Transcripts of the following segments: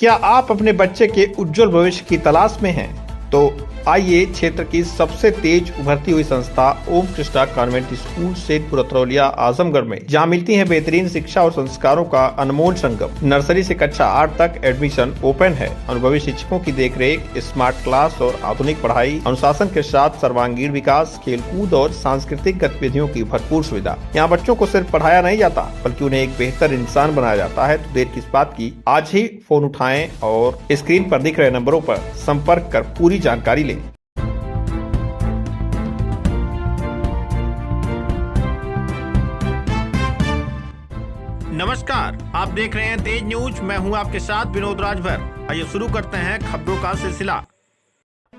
क्या आप अपने बच्चे के उज्जवल भविष्य की तलाश में हैं? तो आइए क्षेत्र की सबसे तेज उभरती हुई संस्था ओम कृष्णा कॉन्वेंट स्कूल सेठपुर अतरौलिया आजमगढ़ में, जहां मिलती है बेहतरीन शिक्षा और संस्कारों का अनमोल संगम। नर्सरी से कक्षा 8 तक एडमिशन ओपन है। अनुभवी शिक्षकों की देखरेख, स्मार्ट क्लास और आधुनिक पढ़ाई, अनुशासन के साथ सर्वांगीण विकास, खेलकूद और सांस्कृतिक गतिविधियों की भरपूर सुविधा। यहाँ बच्चों को सिर्फ पढ़ाया नहीं जाता बल्कि उन्हें एक बेहतर इंसान बनाया जाता है। तो देर किस बात की, आज ही फोन उठाएं और स्क्रीन पर दिख रहे नंबरों पर संपर्क कर पूरी जानकारी लें। नमस्कार, आप देख रहे हैं तेज न्यूज। मैं हूं आपके साथ विनोद राजभर। आइए शुरू करते हैं खबरों का सिलसिला।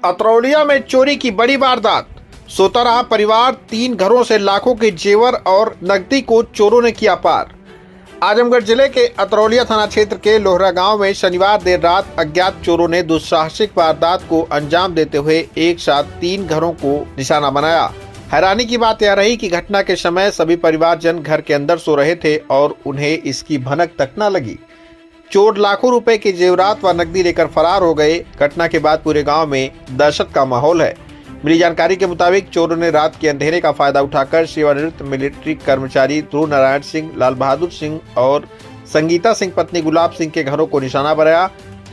अतरौलिया में चोरी की बड़ी वारदात, सोता रहा परिवार। 3 घरों से लाखों के जेवर और नकदी को चोरों ने किया पार। आजमगढ़ जिले के अतरौलिया थाना क्षेत्र के लोहरा गांव में शनिवार देर रात अज्ञात चोरों ने दुस्साहसिक वारदात को अंजाम देते हुए एक साथ 3 घरों को निशाना बनाया। हैरानी की बात यह रही कि घटना के समय सभी परिवारजन घर के अंदर सो रहे थे और उन्हें इसकी भनक तक न लगी। चोर लाखों रुपए के जेवरात व नकदी लेकर फरार हो गए। घटना के बाद पूरे गांव में दहशत का माहौल है। मिली जानकारी के मुताबिक चोरों ने रात के अंधेरे का फायदा उठाकर सेवानिवृत्त मिलिट्री कर्मचारी ध्रुव नारायण सिंह, लाल बहादुर सिंह और संगीता सिंह पत्नी गुलाब सिंह के घरों को निशाना बनाया।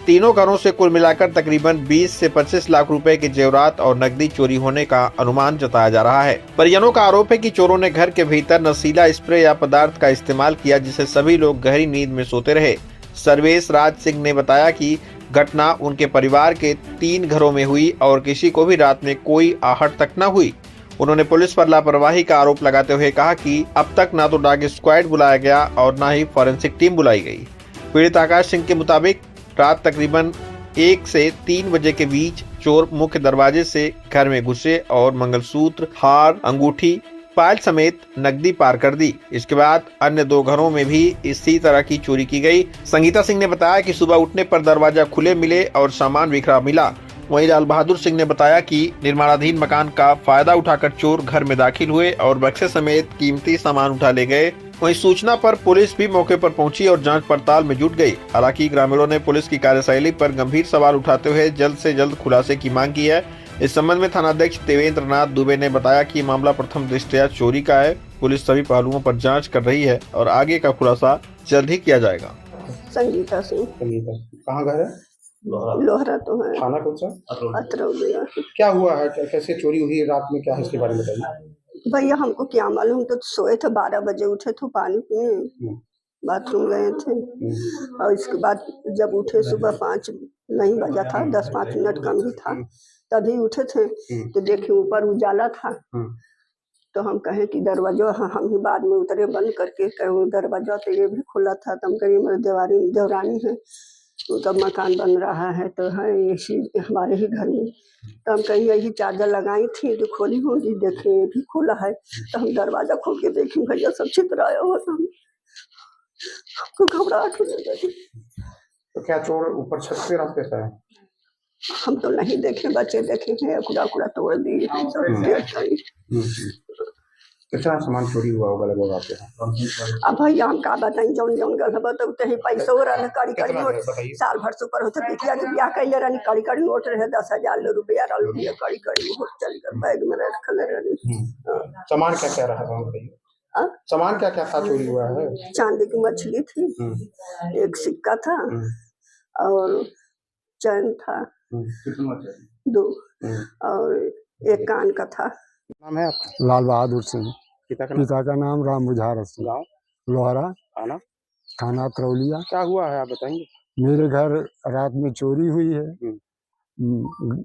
तीनों घरों से कुल मिलाकर तकरीबन 20 से 25 लाख रुपए के जेवरात और नकदी चोरी होने का अनुमान जताया जा रहा है। परिजनों का आरोप है कि चोरों ने घर के भीतर नशीला स्प्रे या पदार्थ का इस्तेमाल किया, जिससे सभी लोग गहरी नींद में सोते रहे। सर्वेश राज सिंह ने बताया कि घटना उनके परिवार के 3 घरों में हुई और किसी को भी रात में कोई आहट तक न हुई। उन्होंने पुलिस पर लापरवाही का आरोप लगाते हुए कहा कि अब तक न तो डॉग स्क्वाड बुलाया गया और न ही फॉरेंसिक टीम बुलाई गई। पीड़ित आकाश सिंह के मुताबिक रात तकरीबन 1 से 3 बजे के बीच चोर मुख्य दरवाजे से घर में घुसे और मंगलसूत्र, हार, अंगूठी, पायल समेत नकदी पार कर दी। इसके बाद अन्य 2 घरों में भी इसी तरह की चोरी की गई। संगीता सिंह ने बताया कि सुबह उठने पर दरवाजा खुले मिले और सामान बिखरा मिला। वहीं लाल बहादुर सिंह ने बताया कि निर्माणाधीन मकान का फायदा उठाकर चोर घर में दाखिल हुए और बक्से समेत कीमती सामान उठा ले गए। वहीं सूचना पर पुलिस भी मौके पर पहुंची और जांच पड़ताल में जुट गई। हालांकि ग्रामीणों ने पुलिस की कार्यशैली पर गंभीर सवाल उठाते हुए जल्द से जल्द खुलासे की मांग की है। इस संबंध में थानाध्यक्ष देवेंद्र नाथ दुबे ने बताया कि मामला प्रथम दृष्टया चोरी का है। पुलिस सभी पहलुओं पर जांच कर रही है और आगे का खुलासा जल्द ही किया जाएगा। संगीता सिंह। संगीता, कहाँ घर है? लोहरा तो है। थाना कौन सा? अतरौलिया। क्या हुआ है, कैसे चोरी हुई रात में, क्या है इसके बारे में बताइए। भैया हमको क्या मालूम, तो सोए थे, 12 बजे उठे थे, पानी पीने बाथरूम गए थे और इसके बाद जब उठे सुबह 5 नहीं बजा था, 10-5 मिनट कम ही था, तभी उठे थे तो देखे ऊपर उजाला था। तो हम कहें कि दरवाजा, हम ही बाद में उतरे बंद करके, कहे दरवाजा तो ये भी खुला था। तो हम कहें मेरे देवरानी है, उनका मकान बन रहा है तो है ये हमारे ही घर में। तो हम कहीं यही चादर लगाई थी तो खोली होगी, देखे ये भी खुला है। तो हम दरवाजा खोल के देखें, भैया सब छितराया हुआ था। हमको घबराहट होने लगी। तो क्या चोर ऊपर छत पे रहते थे? हम तो नहीं देखे, बच्चे देखे हैं, कुड़ा तोड़ दिए। कितना सामान चोरी हुआ होगा लगभग आपके यहाँ? अब भैया हम का बताई, जौन गल बताते हैं। पैसा रहा कड़ी नोट, साल भर से ऊपर होते। बिटिया के ब्याह कैले रही, कड़ी नोट रहे, 10,000 रुपया कड़ी नोट चल कर बैग में रखल रही। सामान क्या क्या रहा था? सामान क्या क्या था चोरी हुआ है? चांदी की मछली थी, एक सिक्का था और चैन था 2 और एक कान का था। नाम है आपका? लाल बहादुर सिंह। पिता का नाम राम बुझार सिंह। गाँव? लोहरा, थाना अतरौलिया। क्या हुआ है आप बताएंगे? मेरे घर रात में चोरी हुई है।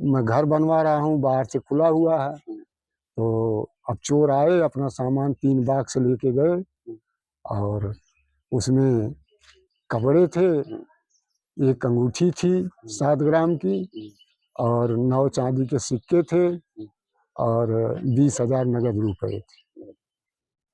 मैं घर बनवा रहा हूँ, बाहर से खुला हुआ है। तो अब चोर आए, अपना सामान 3 बॉक्स लेके गए और उसमें कपड़े थे, एक अंगूठी थी 7 ग्राम की और 9 चांदी के सिक्के थे और 20,000 नगद रुपए थे।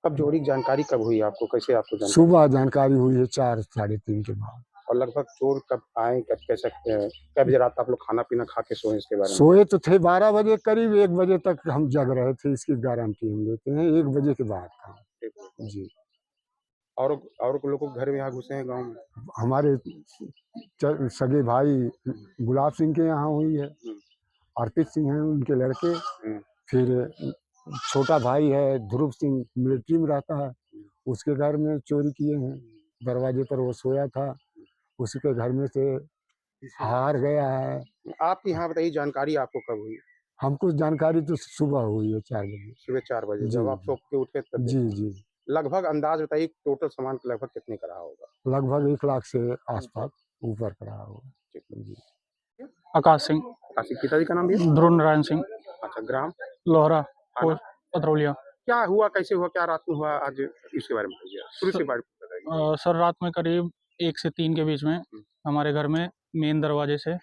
कब चोरी की जानकारी कब हुई आपको, कैसे आपको जानकारी? सुबह जानकारी हुई है 4 साढ़े 3 के बाद। और लगभग चोर कब आए, कब कैसे, क्या बजे रात आप लोग खाना पीना खा के सोए? इसके बारे में सोए तो थे 12 बजे करीब, 1 बजे तक हम जग रहे थे, इसकी गारंटी हम देते हैं। 1 बजे के बाद का जी। और लोगों के घर में यहाँ घुसे हैं गांव में? हमारे सगे भाई गुलाब सिंह के यहाँ हुई है, अर्पित सिंह हैं उनके लड़के, फिर छोटा भाई है ध्रुव सिंह मिलिट्री में रहता है, उसके घर में चोरी किए हैं। दरवाजे पर वो सोया था, उसी के घर में से हार गया है। आपकी यहाँ बताइए जानकारी आपको कब हुई? हमको जानकारी तो सुबह हुई है 4 बजे। सुबह 4 बजे जी, जब आप सो के उठे तब? जी जी। लगभग अंदाज बताइए टोटल सामान लगभग कितने का रहा होगा? लगभग 1 लाख से आसपास ऊपर का रहा होगा। जी। आकाश सिंह, काशी पिताजी का नाम भी है? ध्रुव नारायण सिंह, अच्छा, ग्राम लोहरा, थाना? पतरौलिया। क्या हुआ, कैसे हुआ, क्या रात में हुआ, आज इसके बारे में बताइए, शुरू से बारे में बताइए। सर रात में करीब 1 से 3 के बीच में हमारे घर में मेन दरवाजे से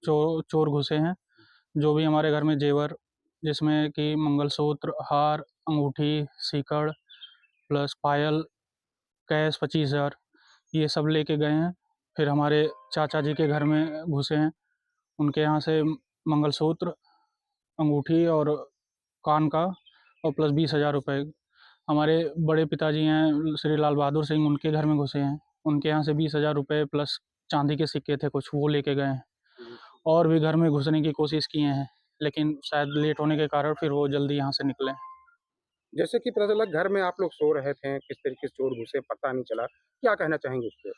चोर घुसे हैं। जो भी हमारे घर में जेवर, जिसमें कि मंगलसूत्र, हार, अंगूठी, सीकड़ प्लस पायल, कैश 25,000 ये सब लेके गए हैं। फिर हमारे चाचा जी के घर में घुसे हैं, उनके यहाँ से मंगलसूत्र, अंगूठी और कान का और प्लस 20,000 रुपये। हमारे बड़े पिताजी हैं श्री लाल बहादुर सिंह, उनके घर में घुसे हैं, उनके यहाँ से 20,000 रुपये प्लस चांदी के सिक्के थे कुछ, वो लेके गए हैं। और भी घर में घुसने की कोशिश किए हैं, लेकिन शायद लेट होने के कारण फिर वो जल्दी यहाँ से निकले। जैसे कि पता चला घर में आप लोग सो रहे थे, किस तरीके से चोर घुसे पता नहीं चला, क्या कहना चाहेंगे उस पर?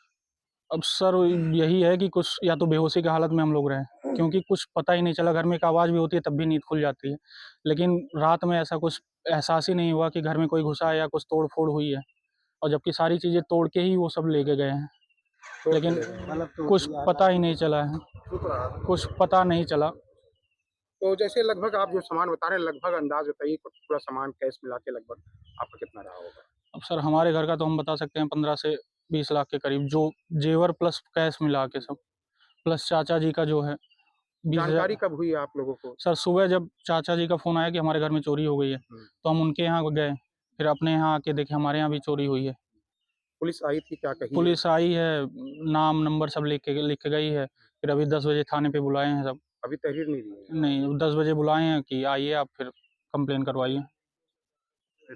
अब सर यही है कि कुछ या तो बेहोशी की हालत में हम लोग रहे, क्योंकि कुछ पता ही नहीं चला। घर में एक आवाज़ भी होती है तब भी नींद खुल जाती है, लेकिन रात में ऐसा कुछ एहसास ही नहीं हुआ कि घर में कोई घुसा है या कुछ तोड़ फोड़ हुई है, और जबकि सारी चीज़ें तोड़ के ही वो सब लेके गए हैं, लेकिन कुछ पता ही नहीं चला है, कुछ पता नहीं चला। तो जैसे लगभग आप जो सामान बता रहे हैं, लगभग अंदाज बताइए, पूरा सामान कैश मिला के लगभग आपका कितना रहा होगा? अब सर हमारे घर का तो हम बता सकते हैं 15 से 20 लाख के करीब, जो जेवर प्लस कैश मिला के सब, प्लस चाचा जी का जो है 20,000। जानकारी कब हुई आप लोगों को? सर सुबह जब चाचा जी का फ़ोन आया कि हमारे घर में चोरी हो गई है, तो हम उनके यहाँ गए, फिर अपने यहाँ आके देखे हमारे यहाँ भी चोरी हुई है। पुलिस आई थी, क्या कही? पुलिस आई है, नाम नंबर सब लिख के गई है। फिर अभी 10 बजे थाने पे बुलाए हैं सब। अभी तहरीर नहीं दी है? नहीं, 10 बजे बुलाए हैं कि आइए आप फिर कंप्लेन करवाइए।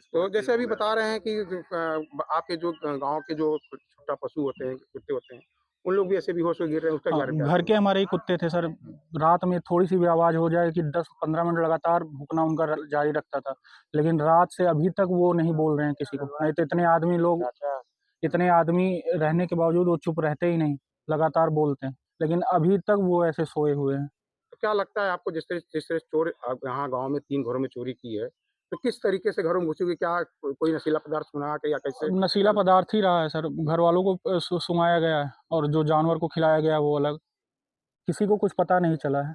तो जैसे अभी बता रहे हैं कि आपके जो गांव के जो छोटा पशु होते हैं, कुत्ते होते हैं, उन लोग भी ऐसे बेहोश हो गिर रहे हैं, उसका क्या हाँ, रिपोर्ट? घर के हमारे ही कुत्ते थे सर। रात में थोड़ी सी भी आवाज़ हो जाए कि 10-15 मिनट लगातार भूकना उनका जारी रखता था, लेकिन रात से अभी तक वो नहीं बोल रहे हैं किसी को। नहीं तो इतने आदमी रहने के बावजूद वो चुप रहते ही नहीं, लगातार बोलते हैं, लेकिन अभी तक वो ऐसे सोए हुए हैं। तो क्या लगता है आपको, जिस तरह चोर यहाँ गांव में 3 घरों में चोरी की है, तो किस तरीके से घरों में घुसी हुई? क्या कोई नशीला पदार्थ सुना के या कैसे? नशीला पदार्थ ही रहा है सर, घर वालों को सुंघाया गया है और जो जानवर को खिलाया गया है वो अलग, किसी को कुछ पता नहीं चला है।